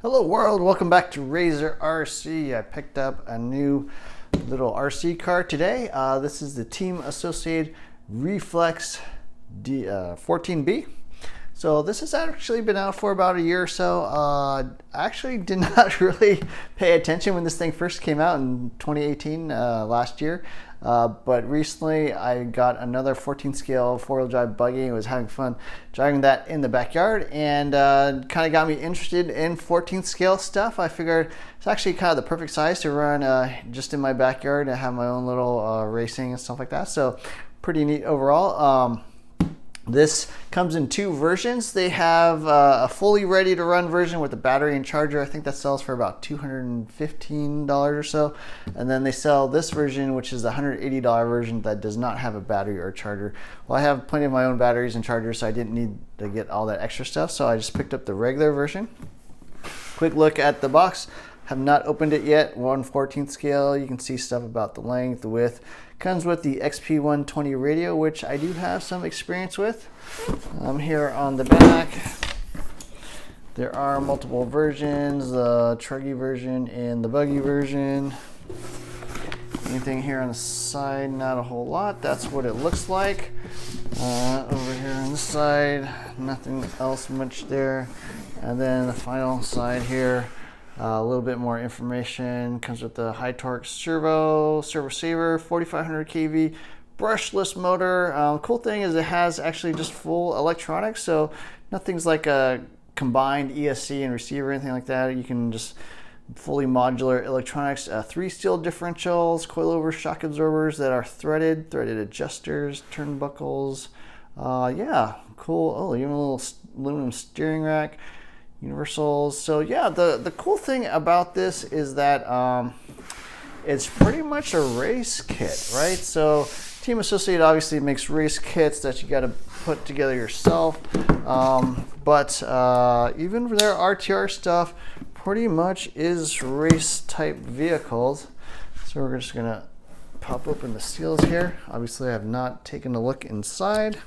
Hello world, welcome back to Razor RC. I picked up a new little RC car today. This is the Team Associated Reflex 14B. So this has actually been out for about a year or so. I actually did not really pay attention when this thing first came out in 2018, last year. But recently I got another 14 scale four-wheel drive buggy and was having fun driving that in the backyard, and kind of got me interested in 14 scale stuff. I figured it's actually kind of the perfect size to run just in my backyard and have my own little racing and stuff like that. So pretty neat overall. This comes in two versions. They have a fully ready to run version with a battery and charger. I think that sells for about $215 or so. And then they sell this version, which is the $180 version that does not have a battery or charger. Well, I have plenty of my own batteries and chargers, so I didn't need to get all that extra stuff. So I just picked up the regular version. Quick look at the box. Have not opened it yet. 1/14 scale. You can see stuff about the length, the width. Comes with the XP120 radio, which I do have some experience with. Here on the back, there are multiple versions, the truggy version and the buggy version. Anything here on the side? Not a whole lot. That's what it looks like. Over here on this side, nothing else much there. And then the final side here. A little bit more information. Comes with the high torque servo saver, 4500 kV, brushless motor. Cool thing is it has actually just full electronics, so nothing's like a combined ESC and receiver or anything like that. You can just fully modular electronics. 3 steel differentials, coilover shock absorbers that are threaded adjusters, turnbuckles. Yeah, cool. Oh, even a little aluminum steering rack. Universals. So yeah, the cool thing about this is that it's pretty much a race kit, right? So Team Associated obviously makes race kits that you got to put together yourself, but even for their RTR stuff pretty much is race type vehicles. So we're just gonna pop open the seals here. Obviously I have not taken a look inside.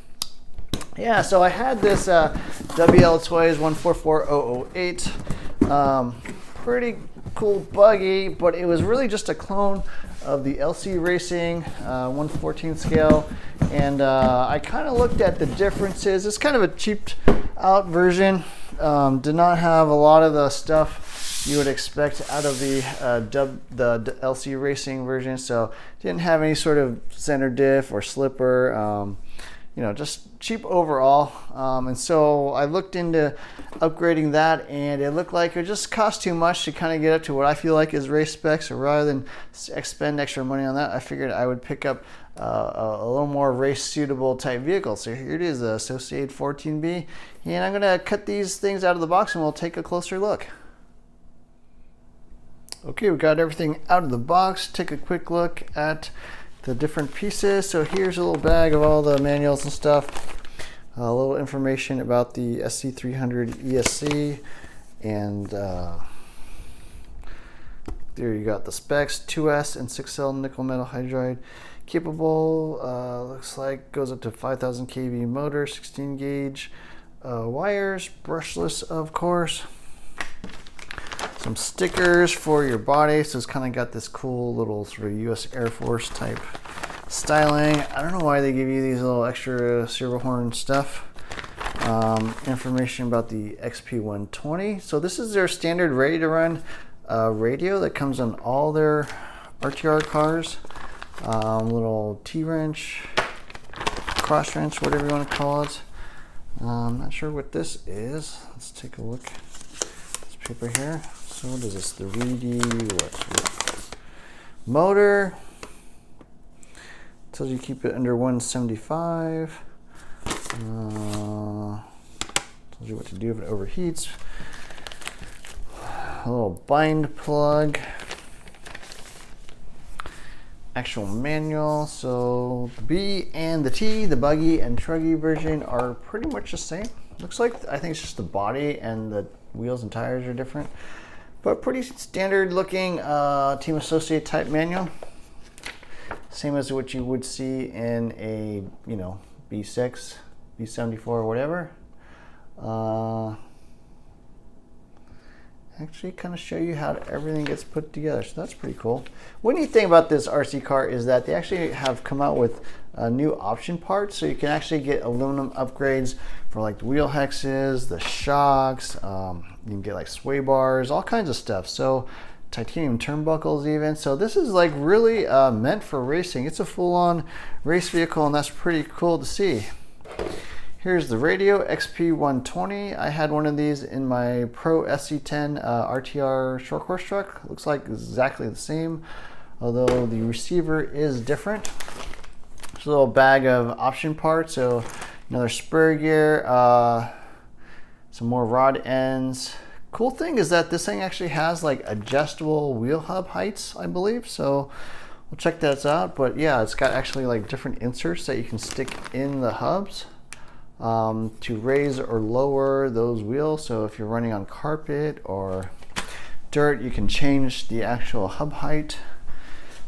Yeah, so I had this WL Toys 144008, pretty cool buggy, but it was really just a clone of the LC Racing 1/14 scale, and I kind of looked at the differences. It's kind of a cheaped out version, did not have a lot of the stuff you would expect out of the LC Racing version, so didn't have any sort of center diff or slipper. You know, just cheap overall. And so I looked into upgrading that, and it looked like it just cost too much to kind of get up to what I feel like is race specs. So rather than spend extra money on that, I figured I would pick up a little more race suitable type vehicle. So here it is, the Associated 14B. And I'm gonna cut these things out of the box and we'll take a closer look. Okay, we got everything out of the box. Take a quick look at the different pieces. So here's a little bag of all the manuals and stuff. A little information about the SC300 ESC, and there you got the specs: 2S and 6L nickel metal hydride capable. Looks like goes up to 5000 kV motor, 16 gauge wires, brushless of course. Some stickers for your body, so it's kind of got this cool little sort of US Air Force type styling. I don't know why they give you these little extra servo horn stuff. Information about the XP120. So this is their standard ready to run radio that comes on all their RTR cars. Little T-wrench, cross wrench, whatever you want to call it. I'm not sure what this is. Let's take a look. This paper here. So what is this? The Reedy what? Motor. Tells you keep it under 175. Tells you what to do if it overheats. A little bind plug. Actual manual. So the B and the T, the buggy and truggy version, are pretty much the same. Looks like, I think it's just the body and the wheels and tires are different. But pretty standard looking Team Associate type manual. Same as what you would see in a, you know, B6, B74 or whatever. actually kind of show you how everything gets put together. So that's pretty cool. One neat thing about this RC car is that they actually have come out with new option parts, so you can actually get aluminum upgrades for like the wheel hexes, the shocks. You can get like sway bars, all kinds of stuff. So titanium turnbuckles even. So this is like really meant for racing. It's a full-on race vehicle, and that's pretty cool to see. Here's the radio, XP120. I had one of these in my Pro SC10 RTR short course truck. Looks like exactly the same, although the receiver is different. It's a little bag of option parts. So another spur gear, some more rod ends. Cool thing is that this thing actually has like adjustable wheel hub heights, I believe. So we'll check that out. But yeah, it's got actually like different inserts that you can stick in the hubs to raise or lower those wheels. So if you're running on carpet or dirt, you can change the actual hub height.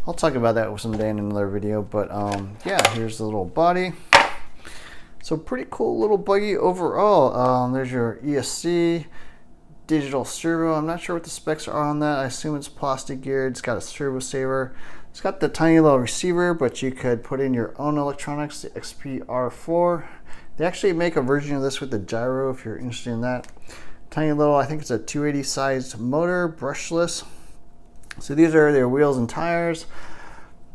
I'll talk about that someday in another video, but yeah, here's the little body. So pretty cool little buggy overall. There's your ESC, digital servo. I'm not sure what the specs are on that. I assume it's plastic geared. It's got a servo saver. It's got the tiny little receiver, but you could put in your own electronics, the XPR4. They actually make a version of this with the gyro if you're interested in that. Tiny little, I think it's a 280 sized motor, brushless. So these are their wheels and tires.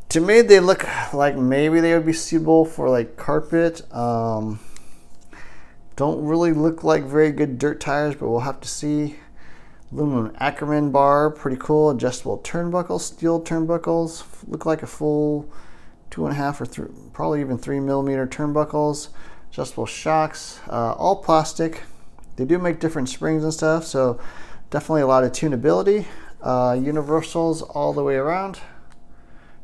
To me, they look like maybe they would be suitable for like carpet. Don't really look like very good dirt tires, but we'll have to see. Aluminum Ackerman bar, pretty cool. Adjustable turnbuckles, steel turnbuckles. Look like a full 2.5 or 3, probably even 3 millimeter turnbuckles. Adjustable shocks, all plastic. They do make different springs and stuff, so definitely a lot of tunability. Universals all the way around.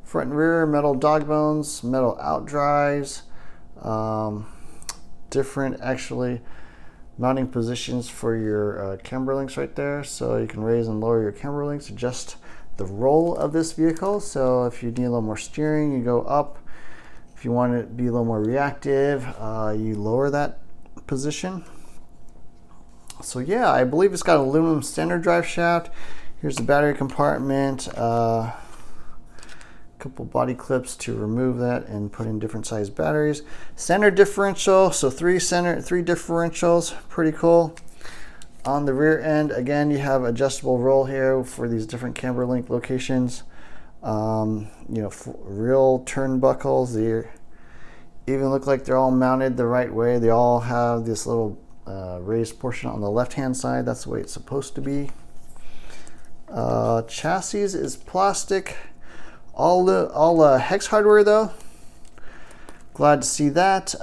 Front and rear, metal dog bones, metal out drives. Different actually mounting positions for your camber links right there, so you can raise and lower your camber links. Adjust the roll of this vehicle, so if you need a little more steering, you go up. If you want it to be a little more reactive, you lower that position. So yeah, I believe it's got an aluminum standard drive shaft. Here's the battery compartment. Couple body clips to remove that and put in different size batteries. Center differential, so three differentials, pretty cool. On the rear end, again, you have adjustable roll here for these different camber link locations. You know, real turnbuckles. They even look like they're all mounted the right way. They all have this little raised portion on the left-hand side. That's the way it's supposed to be. Chassis is plastic. All hex hardware though. Glad to see that.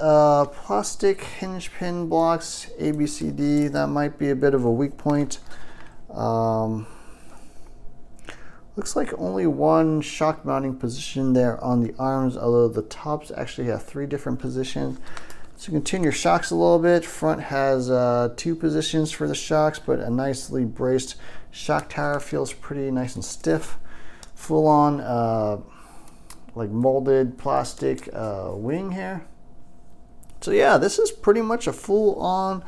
Plastic hinge pin blocks, ABCD. That might be a bit of a weak point. Looks like only one shock mounting position there on the arms, although the tops actually have 3 different positions. So you can tune your shocks a little bit. Front has 2 positions for the shocks, but a nicely braced shock tower, feels pretty nice and stiff. Full on like molded plastic wing here. So yeah, this is pretty much a full on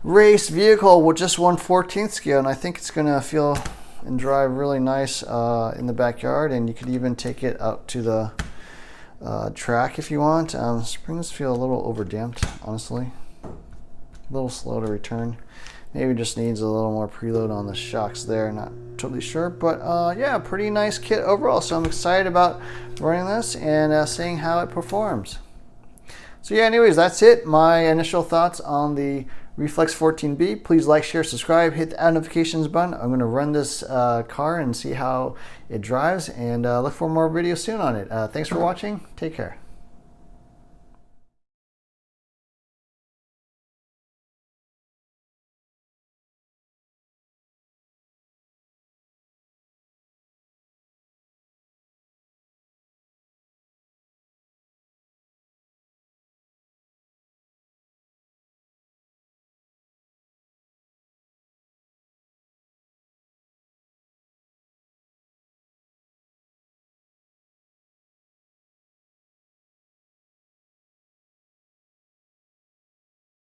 race vehicle with just 1/14 scale, and I think it's gonna feel and drive really nice in the backyard, and you could even take it out to the track if you want. Springs feel a little over damped, honestly. A little slow to return. Maybe just needs a little more preload on the shocks there, not totally sure. But yeah, pretty nice kit overall. So I'm excited about running this and seeing how it performs. So yeah, anyways, that's it. My initial thoughts on the Reflex 14B. Please like, share, subscribe, hit the notifications button. I'm gonna run this car and see how it drives, and look for more videos soon on it. Thanks for watching. Take care.